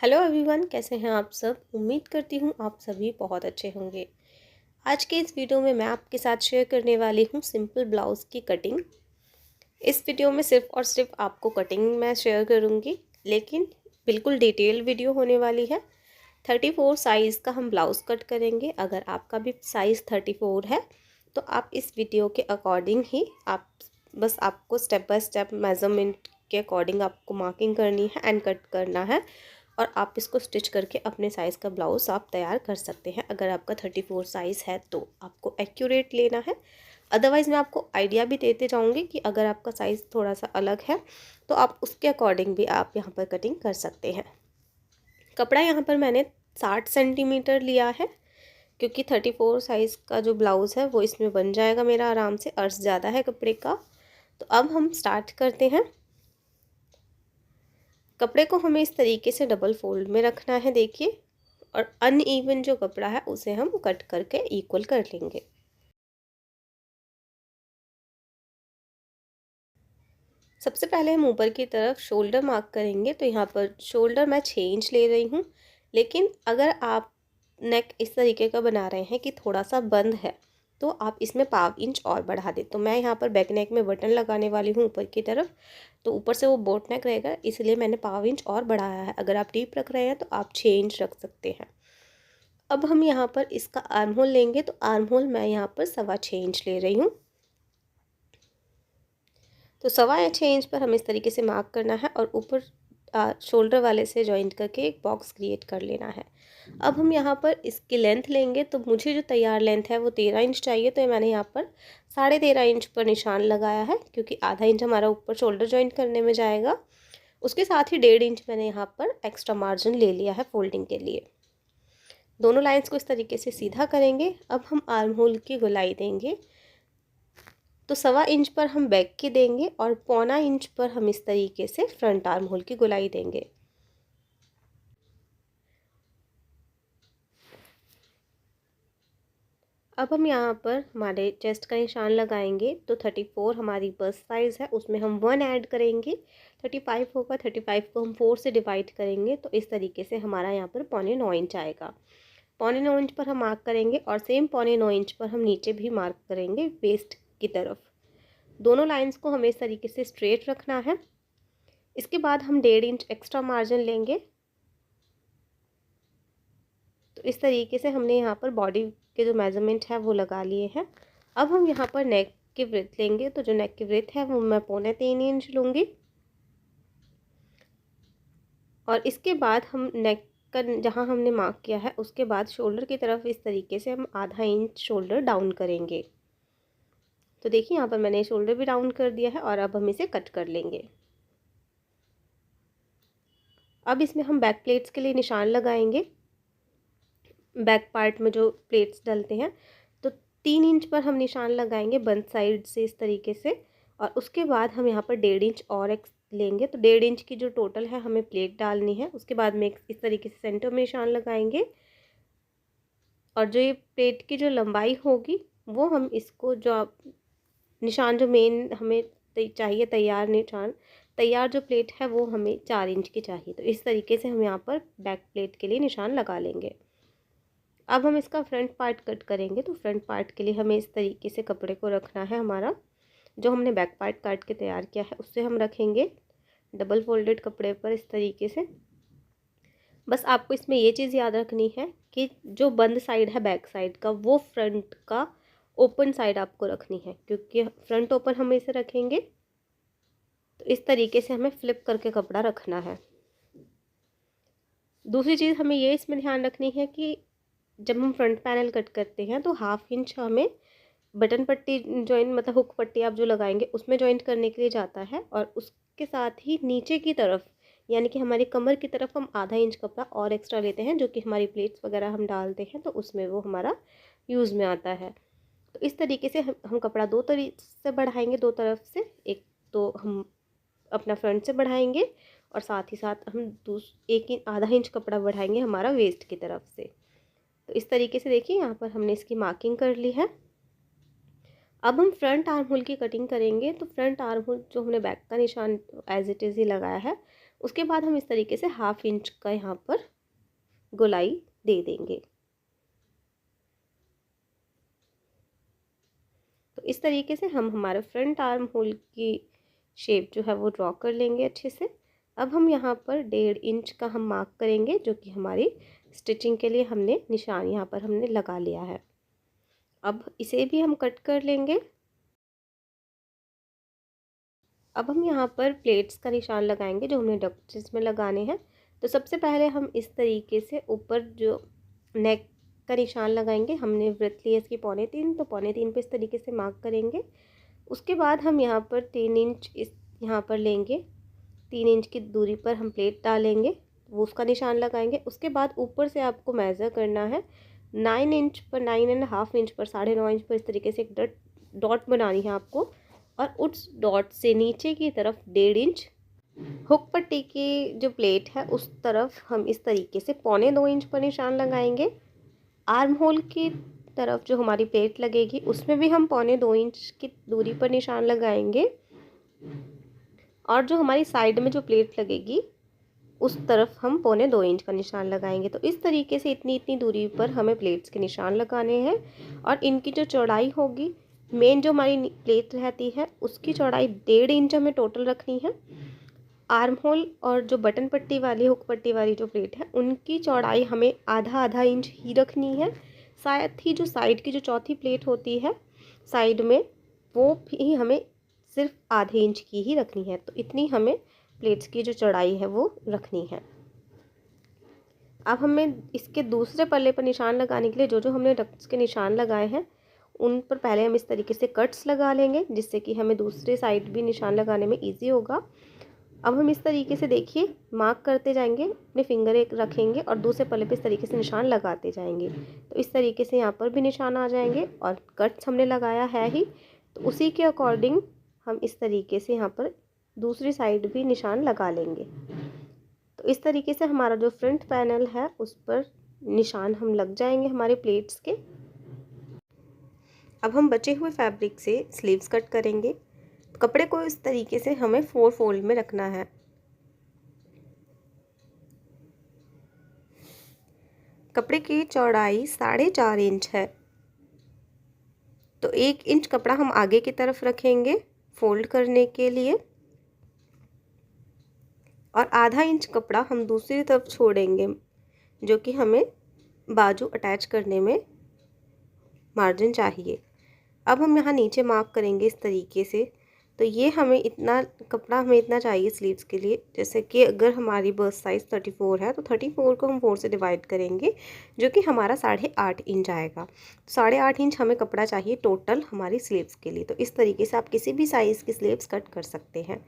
Hello everyone, कैसे हैं आप सब। उम्मीद करती हूँ आप सभी बहुत अच्छे होंगे। आज के इस वीडियो में मैं आपके साथ शेयर करने वाली हूँ सिंपल ब्लाउज़ की कटिंग। इस वीडियो में सिर्फ और सिर्फ आपको कटिंग मैं शेयर करूँगी, लेकिन बिल्कुल डिटेल वीडियो होने वाली है। 34 साइज़ का हम ब्लाउज़ कट करेंगे। अगर आपका भी साइज़ 34 है तो आप इस वीडियो के अकॉर्डिंग ही बस आपको स्टेप बाय स्टेप मेज़रमेंट के अकॉर्डिंग आपको मार्किंग करनी है एंड कट करना है, और आप इसको स्टिच करके अपने साइज़ का ब्लाउज़ आप तैयार कर सकते हैं। अगर आपका 34 साइज़ है तो आपको एक्यूरेट लेना है। अदरवाइज़ मैं आपको आइडिया भी देते जाऊंगी कि अगर आपका साइज़ थोड़ा सा अलग है तो आप उसके अकॉर्डिंग भी आप यहाँ पर कटिंग कर सकते हैं। कपड़ा यहाँ पर मैंने 60 सेंटीमीटर लिया है, क्योंकि 34 साइज़ का जो ब्लाउज़ है वो इसमें बन जाएगा मेरा आराम से। अर्ज ज़्यादा है कपड़े का। तो अब हम स्टार्ट करते हैं। कपड़े को हमें इस तरीके से डबल फोल्ड में रखना है, देखिए, और अनइवन जो कपड़ा है उसे हम कट करके इक्वल कर लेंगे। सबसे पहले हम ऊपर की तरफ शोल्डर मार्क करेंगे। तो यहाँ पर शोल्डर मैं 6 इंच ले रही हूँ, लेकिन अगर आप नेक इस तरीके का बना रहे हैं कि थोड़ा सा बंद है तो आप इसमें पाव इंच और बढ़ा दें। तो मैं यहाँ पर बैक नेक में बटन लगाने वाली हूँ ऊपर की तरफ, तो ऊपर से वो बोट नेक रहेगा, इसलिए मैंने पाव इंच और बढ़ाया है। अगर आप डीप रख रहे हैं तो आप 6 इंच रख सकते हैं। अब हम यहाँ पर इसका आर्म होल लेंगे। तो आर्म होल मैं यहाँ पर 6.25 इंच ले रही हूँ। तो 6.25 इंच पर हमें इस तरीके से मार्क करना है और ऊपर शोल्डर वाले से जॉइंट करके एक बॉक्स क्रिएट कर लेना है। अब हम यहाँ पर इसकी लेंथ लेंगे। तो मुझे जो तैयार लेंथ है वो 13 इंच चाहिए। तो मैंने यहाँ पर 13.5 इंच पर निशान लगाया है, क्योंकि आधा इंच हमारा ऊपर शोल्डर जॉइंट करने में जाएगा। उसके साथ ही 1.5 इंच मैंने यहाँ पर एक्स्ट्रा मार्जिन ले लिया है फोल्डिंग के लिए। दोनों लाइंस को इस तरीके से सीधा करेंगे। अब हम आर्म होल की गोलाई देंगे। तो 1.25 इंच पर हम बैक की देंगे और 1.25 इंच पर हम इस तरीके से फ्रंट आर्म होल की गोलाई देंगे। अब हम यहाँ पर हमारे चेस्ट का निशान लगाएंगे। तो 34 हमारी बस्ट साइज़ है, उसमें हम 1 ऐड करेंगे। 35 होगा, 35 को हम 4 से डिवाइड करेंगे। तो इस तरीके से हमारा यहाँ पर 9.25 इंच आएगा। 9.25 इंच पर हम मार्क करेंगे और सेम 9.25 इंच पर हम नीचे भी मार्क करेंगे वेस्ट की तरफ। दोनों लाइंस को हमें इस तरीके से स्ट्रेट रखना है। इसके बाद हम 1.5 इंच एक्स्ट्रा मार्जिन लेंगे। तो इस तरीके से हमने यहाँ पर बॉडी के जो मेजरमेंट है वो लगा लिए हैं। अब हम यहाँ पर नेक की ब्रेथ लेंगे। तो जो नेक की ब्रेथ है वो मैं 3.25 इंच लूँगी। और इसके बाद हम नेक का जहाँ हमने मार्क किया है उसके बाद शोल्डर की तरफ इस तरीके से हम आधा इंच शोल्डर डाउन करेंगे। तो देखिए यहाँ पर मैंने शोल्डर भी डाउन कर दिया है और अब हम इसे कट कर लेंगे। अब इसमें हम बैक प्लेट्स के लिए निशान लगाएंगे। बैक पार्ट में जो प्लेट्स डलते हैं, तो 3 इंच पर हम निशान लगाएंगे बंद साइड से इस तरीके से। और उसके बाद हम यहाँ पर 1.5 इंच और लेंगे। तो 1.5 इंच की जो टोटल है हमें प्लेट डालनी है। उसके बाद में इस तरीके से सेंटर में निशान लगाएंगे, और जो ये प्लेट की जो लंबाई होगी वो हम इसको जो निशान जो मेन हमें चाहिए तैयार निशान, तैयार जो प्लेट है वो हमें 4 इंच की चाहिए। तो इस तरीके से हम यहाँ पर बैक प्लेट के लिए निशान लगा लेंगे। अब हम इसका फ्रंट पार्ट कट करेंगे। तो फ्रंट पार्ट के लिए हमें इस तरीके से कपड़े को रखना है। हमारा जो हमने बैक पार्ट काट के तैयार किया है उससे हम रखेंगे डबल फोल्डेड कपड़े पर इस तरीके से। बस आपको इसमें ये चीज़ याद रखनी है कि जो बंद साइड है बैक साइड का वो फ्रंट का ओपन साइड आपको रखनी है, क्योंकि फ्रंट ओपन हम इसे रखेंगे। तो इस तरीके से हमें फ्लिप करके कपड़ा रखना है। दूसरी चीज़ हमें ये इसमें ध्यान रखनी है कि जब हम फ्रंट पैनल कट करते हैं तो 1/2 इंच हमें बटन पट्टी जॉइंट, मतलब हुक पट्टी आप जो लगाएंगे उसमें जॉइंट करने के लिए जाता है। और उसके साथ ही नीचे की तरफ यानी कि हमारी कमर की तरफ हम आधा इंच कपड़ा और एक्स्ट्रा लेते हैं, जो कि हमारी प्लेट्स वगैरह हम डालते हैं तो उसमें वो हमारा यूज़ में आता है। तो इस तरीके से हम कपड़ा दो तरीके से बढ़ाएंगे, दो तरफ से। एक तो हम अपना फ्रंट से बढ़ाएंगे और साथ ही साथ हम आधा इंच कपड़ा बढ़ाएंगे हमारा वेस्ट की तरफ से। तो इस तरीके से देखिए यहाँ पर हमने इसकी मार्किंग कर ली है। अब हम फ्रंट आर्म होल की कटिंग करेंगे। तो फ्रंट आर्म होल जो हमने बैक का निशान एज इट इज़ ही लगाया है उसके बाद हम इस तरीके से 1/2 इंच का यहाँ पर गोलाई दे देंगे। तो इस तरीके से हम हमारे फ्रंट आर्म होल की शेप जो है वो ड्रॉ कर लेंगे अच्छे से। अब हम यहाँ पर 1.5 इंच का हम मार्क करेंगे, जो कि हमारी स्टिचिंग के लिए हमने निशान यहाँ पर हमने लगा लिया है। अब इसे भी हम कट कर लेंगे। अब हम यहाँ पर प्लेट्स का निशान लगाएंगे जो हमने डक्ट्स में लगाने हैं। तो सबसे पहले हम इस तरीके से ऊपर जो नेक का निशान लगाएंगे, हमने वृत्त लिया इसकी 3.25, तो 3.25 पे इस तरीके से मार्क करेंगे। उसके बाद हम यहाँ पर 3 इंच इस यहाँ पर लेंगे, 3 इंच की दूरी पर हम प्लेट डालेंगे, वो उसका निशान लगाएंगे। उसके बाद ऊपर से आपको मेज़र करना है 9 इंच पर, 9.5 इंच पर, 9.5 इंच पर इस तरीके से एक डॉट बनानी है आपको। और उस डॉट से नीचे की तरफ 1.5 इंच हुक पट्टी की जो प्लेट है उस तरफ हम इस तरीके से 2.25 इंच पर निशान लगाएंगे। आर्म होल की तरफ जो हमारी प्लेट लगेगी उसमें भी हम 2.25 इंच की दूरी पर निशान लगाएंगे। और जो हमारी साइड में जो प्लेट लगेगी उस तरफ हम 2.25 इंच का निशान लगाएंगे। तो इस तरीके से इतनी दूरी पर हमें प्लेट्स के निशान लगाने हैं। और इनकी जो चौड़ाई होगी, मेन जो हमारी प्लेट रहती है उसकी चौड़ाई 1.5 इंच हमें टोटल रखनी है। आर्म होल और जो बटन पट्टी वाली, हुक पट्टी वाली जो प्लेट है उनकी चौड़ाई हमें आधा इंच ही रखनी है। साथ ही जो साइड की जो चौथी प्लेट होती है साइड में, वो भी हमें सिर्फ आधे इंच की ही रखनी है। तो इतनी हमें प्लेट्स की जो चौड़ाई है वो रखनी है। अब हमें इसके दूसरे पल्ले पर निशान लगाने के लिए जो हमने डक्ट्स के निशान लगाए हैं उन पर पहले हम इस तरीके से कट्स लगा लेंगे, जिससे कि हमें दूसरे साइड भी निशान लगाने में ईजी होगा। अब हम इस तरीके से देखिए मार्क करते जाएंगे, अपने फिंगर एक रखेंगे और दूसरे पल्ले पे इस तरीके से निशान लगाते जाएंगे। तो इस तरीके से यहाँ पर भी निशान आ जाएंगे। और कट्स हमने लगाया है ही, तो उसी के अकॉर्डिंग हम इस तरीके से यहाँ पर दूसरी साइड भी निशान लगा लेंगे। तो इस तरीके से हमारा जो फ्रंट पैनल है उस पर निशान हम लग जाएंगे हमारे प्लेट्स के। अब हम बचे हुए फैब्रिक से स्लीव्स कट करेंगे। कपड़े को इस तरीके से हमें 4 फोल्ड में रखना है। कपड़े की चौड़ाई 4.5 इंच है, तो 1 इंच कपड़ा हम आगे की तरफ रखेंगे फोल्ड करने के लिए, और आधा इंच कपड़ा हम दूसरी तरफ छोड़ेंगे, जो कि हमें बाजू अटैच करने में मार्जिन चाहिए। अब हम यहाँ नीचे मार्क करेंगे इस तरीके से। तो ये हमें इतना कपड़ा हमें इतना चाहिए स्लीव्स के लिए। जैसे कि अगर हमारी बस्ट साइज़ 34 है तो 34 को हम 4 से डिवाइड करेंगे, जो कि हमारा 8.5 इंच आएगा। 8.5 इंच हमें कपड़ा चाहिए टोटल हमारी स्लीव्स के लिए। तो इस तरीके से आप किसी भी साइज़ की स्लीव्स कट कर सकते हैं।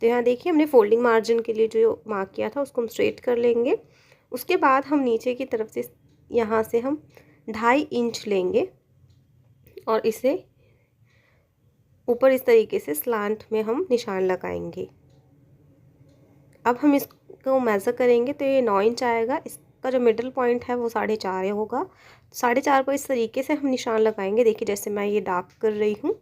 तो यहाँ देखिए हमने फोल्डिंग मार्जिन के लिए जो मार्क किया था उसको हम स्ट्रेट कर लेंगे। उसके बाद हम नीचे की तरफ से यहाँ से हम 2.5 इंच लेंगे और इसे ऊपर इस तरीके से स्लांट में हम निशान लगाएंगे। अब हम इसको मेज़र करेंगे तो ये 9 इंच आएगा। इसका जो मिडल पॉइंट है वो 4.5 होगा। 4.5 पर इस तरीके से हम निशान लगाएंगे। देखिए जैसे मैं ये डार्क कर रही हूँ।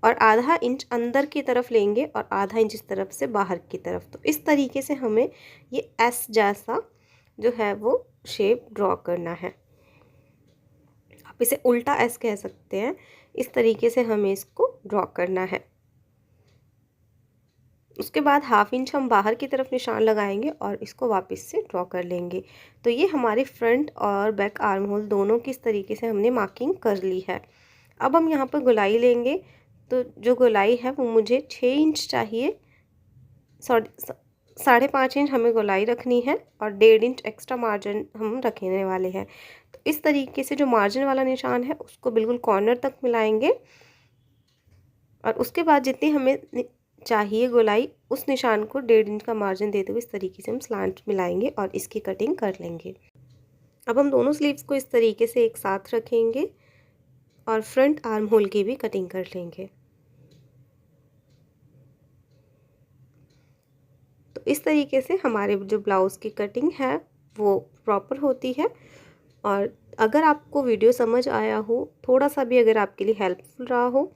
और आधा इंच अंदर की तरफ लेंगे और आधा इंच इस तरफ से बाहर की तरफ। तो इस तरीके से हमें ये एस जैसा जो है वो शेप ड्रॉ करना है। आप इसे उल्टा एस कह सकते हैं। इस तरीके से हमें इसको ड्रॉ करना है। उसके बाद 1/2 इंच हम बाहर की तरफ निशान लगाएंगे और इसको वापस से ड्रॉ कर लेंगे। तो ये हमारे फ्रंट और बैक आर्म होल दोनों की इस तरीके से हमने मार्किंग कर ली है। अब हम यहाँ पर गोलाई लेंगे। तो जो गोलाई है वो मुझे 6 इंच चाहिए। 5.5 इंच हमें गोलाई रखनी है और 1.5 इंच एक्स्ट्रा मार्जिन हम रखने वाले हैं। तो इस तरीके से जो मार्जिन वाला निशान है उसको बिल्कुल कॉर्नर तक मिलाएंगे और उसके बाद जितनी हमें चाहिए गोलाई उस निशान को 1.5 इंच का मार्जिन देते हुए इस तरीके से हम स्लांट मिलाएंगे और इसकी कटिंग कर लेंगे। अब हम दोनों स्लीव्स को इस तरीके से एक साथ रखेंगे और फ्रंट आर्म होल की भी कटिंग कर लेंगे। तो इस तरीके से हमारे जो ब्लाउज़ की कटिंग है वो प्रॉपर होती है। और अगर आपको वीडियो समझ आया हो, थोड़ा सा भी अगर आपके लिए हेल्पफुल रहा हो,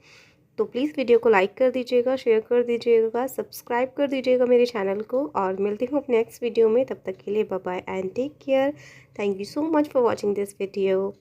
तो प्लीज़ वीडियो को लाइक कर दीजिएगा, शेयर कर दीजिएगा, सब्सक्राइब कर दीजिएगा मेरे चैनल को। और मिलती हूँ अपने नेक्स्ट वीडियो में, तब तक के लिए bye bye and take care. Thank you so much for watching this video.